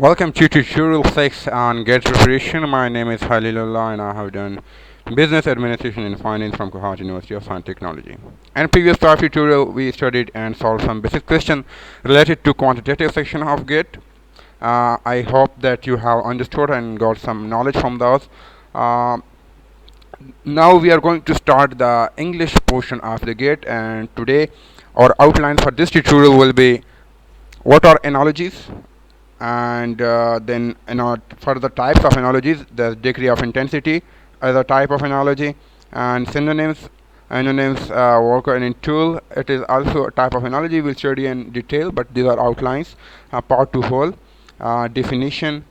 Welcome to tutorial 6 on GAT preparation. My name is Halilullah and I have done business administration and finance from Kohat University of Science and Technology. In previous five tutorial we studied and solved some basic questions related to quantitative section of GAT. I hope that you have understood and got some knowledge from those. Uh, Now we are going to start the English portion of the GAT, and today our outline for this tutorial will be what are analogies, and then for the types of analogies, the degree of intensity as a type of analogy, and synonyms, worker and in tool. It is also a type of analogy. We'll study in detail, but these are outlines. Part to whole, definition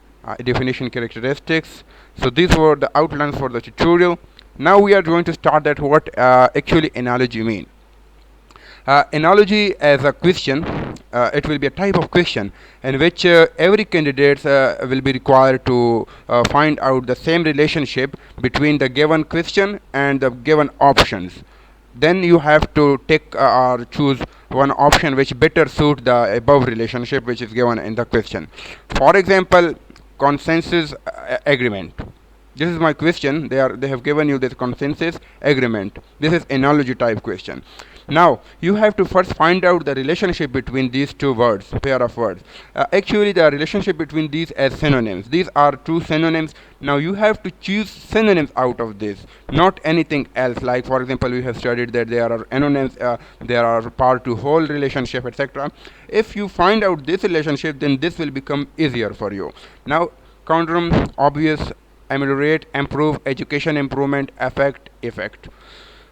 characteristics. So these were the outlines for the tutorial. Now we are going to start that what actually analogy mean. Analogy as a question, it will be a type of question in which every candidate will be required to find out the same relationship between the given question and the given options. Then you have to take or choose one option which better suit the above relationship which is given in the question. For example, consensus agreement. This is my question. They have given you this consensus agreement. This is analogy type question. Now you have to first find out the relationship between these two words, pair of words. Actually, the relationship between these as synonyms. These are two synonyms. Now you have to choose synonyms out of this, not anything else. Like for example, we have studied that there are anonyms, there are part to whole relationship, etc. If you find out this relationship, then this will become easier for you. Now, counter, obvious, ameliorate, improve, education improvement, affect, effect.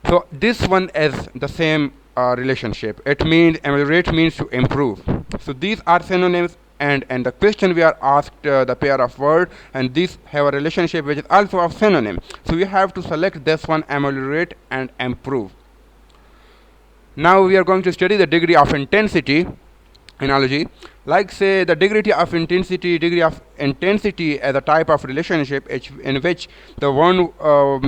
So this one is the same relationship. It means ameliorate means to improve. So these are synonyms, and the question we are asked the pair of word, and these have a relationship which is also of synonym. So we have to select this one, ameliorate and improve. Now we are going to study the degree of intensity analogy. Like say the degree of intensity as a type of relationship in which the one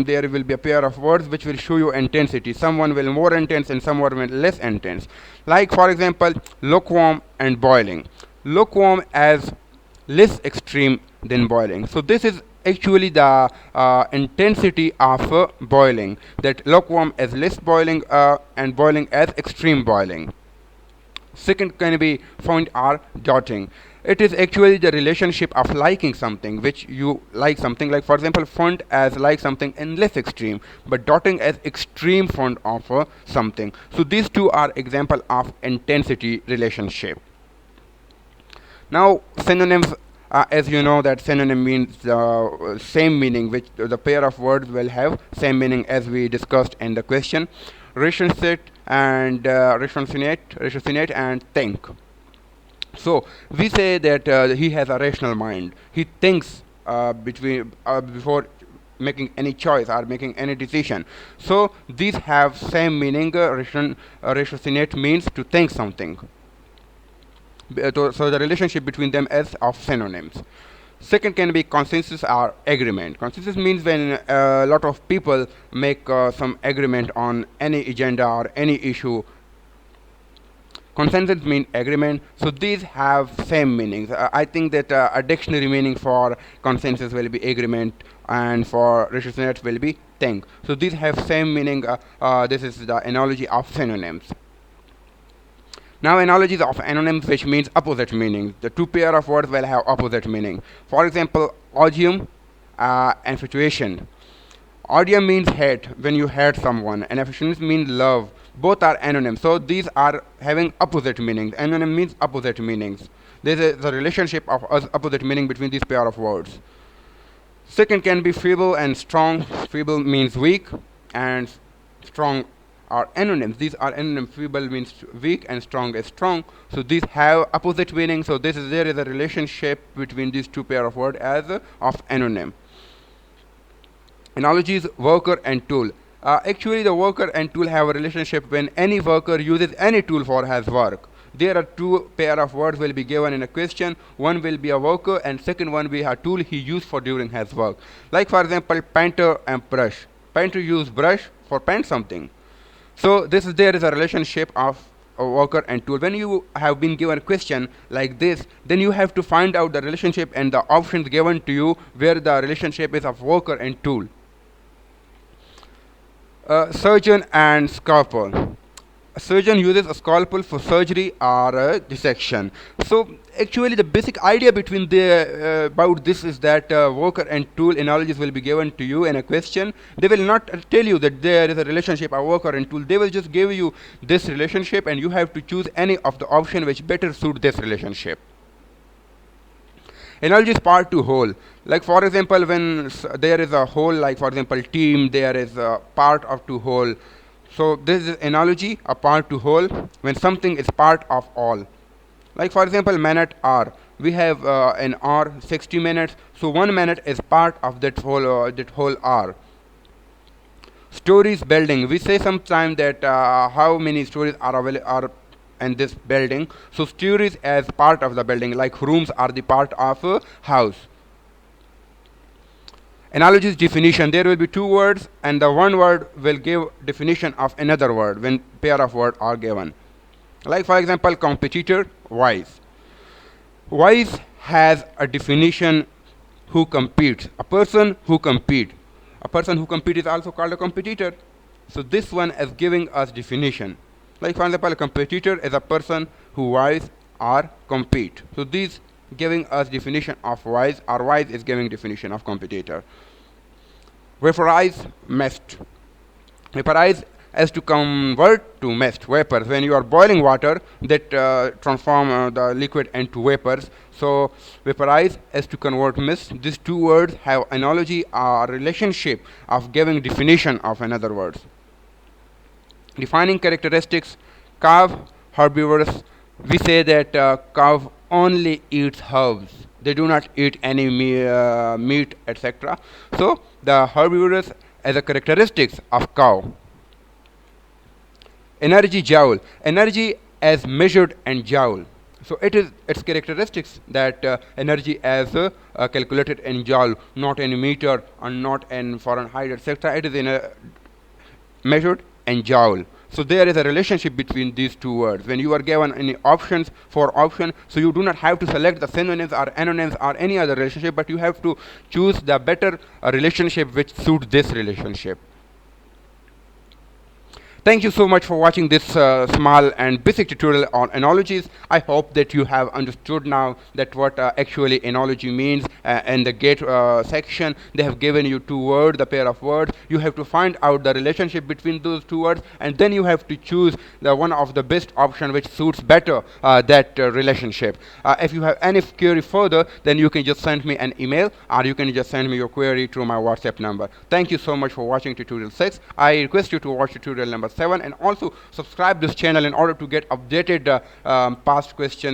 there will be a pair of words which will show you intensity. Someone will more intense and someone will less intense. Like for example, lukewarm and boiling. Lukewarm as less extreme than boiling. So this is actually the intensity of boiling. That lukewarm as less boiling and boiling as extreme boiling. Second can be found are dotting. It is actually the relationship of liking something, which you like something. Like for example, fond as like something in less extreme, but dotting as extreme fond of something. So these two are example of intensity relationship. Now synonyms, as you know that synonym means same meaning, which the pair of words will have same meaning as we discussed in the question. Ratiocinate and ratiocinate and think. So we say that he has a rational mind. He thinks before making any choice or making any decision. So these have same meaning. Ratiocinate means to think something. So the relationship between them is of synonyms. Second can be consensus or agreement. Consensus means when a lot of people make some agreement on any agenda or any issue. Consensus means agreement. So these have same meanings. I think that a dictionary meaning for consensus will be agreement, and for ratiocinate will be think. So these have same meaning. This is the analogy of synonyms. Now analogies of anonyms, which means opposite meaning. The two pair of words will have opposite meaning. For example, odium and infatuation. Odium means hate, when you hate someone, and affection means love. Both are anonyms. So these are having opposite meanings. Anonym means opposite meanings. There is a relationship of opposite meaning between these pair of words. Second can be feeble and strong. Feeble means weak, and strong are anonyms. These are anonyms. Feeble means weak and strong is strong. So these have opposite meaning. So there is a relationship between these two pair of words as of anonym. Analogies worker and tool. Actually the worker and tool have a relationship when any worker uses any tool for his work. There are two pair of words will be given in a question. One will be a worker and second one will be a tool he used for during his work. Like for example, painter and brush. Painter use brush for paint something. So there is a relationship of worker and tool. When you have been given a question like this, then you have to find out the relationship and the options given to you where the relationship is of worker and tool. Surgeon and scalpel. A surgeon uses a scalpel for surgery or dissection. So actually the basic idea between the about this is that worker and tool analogies will be given to you in a question. They will not tell you that there is a relationship of worker and tool. They will just give you this relationship and you have to choose any of the option which better suit this relationship. Analogy is part to whole. Like for example, when there is a whole, like for example team, there is a part of to whole. So this is analogy, a part to whole, when something is part of all. Like for example, minute hour. We have an hour, 60 minutes. So 1 minute is part of that whole hour. Stories building. We say sometimes that how many stories are in this building. So stories as part of the building, like rooms are the part of a house. Analogies definition. There will be two words and the one word will give definition of another word when pair of words are given. Like for example, competitor, wise. Wise has a definition who competes. A person who competes. A person who competes is also called a competitor. So this one is giving us definition. Like for example, a competitor is a person who wise or compete. So these giving us definition of wise, or wise is giving definition of competitor. Vaporize, mist. Vaporize as to convert to mist, vapors. When you are boiling water, that transform the liquid into vapors. So vaporize as to convert mist. These two words have analogy or relationship of giving definition of another words. Defining characteristics. Cow, herbivorous. We say that cow only eats herbs. They do not eat any meat, etc. So the herbivorous as a characteristics of cow. Energy joule. Energy as measured in joule. So it is its characteristics that energy as calculated in joule, not in meter and not in Fahrenheit, etc. It is in a measured in joule. So there is a relationship between these two words. When you are given any options for option, so you do not have to select the synonyms or anonyms or any other relationship, but you have to choose the better relationship which suits this relationship. Thank you so much for watching this small and basic tutorial on analogies. I hope that you have understood now that what actually analogy means. In the GAT section, they have given you two words, the pair of words. You have to find out the relationship between those two words, and then you have to choose the one of the best option which suits better that relationship. If you have any query further, then you can just send me an email, or you can just send me your query through my WhatsApp number. Thank you so much for watching tutorial 6. I request you to watch tutorial number 7 and also subscribe this channel in order to get updated past questions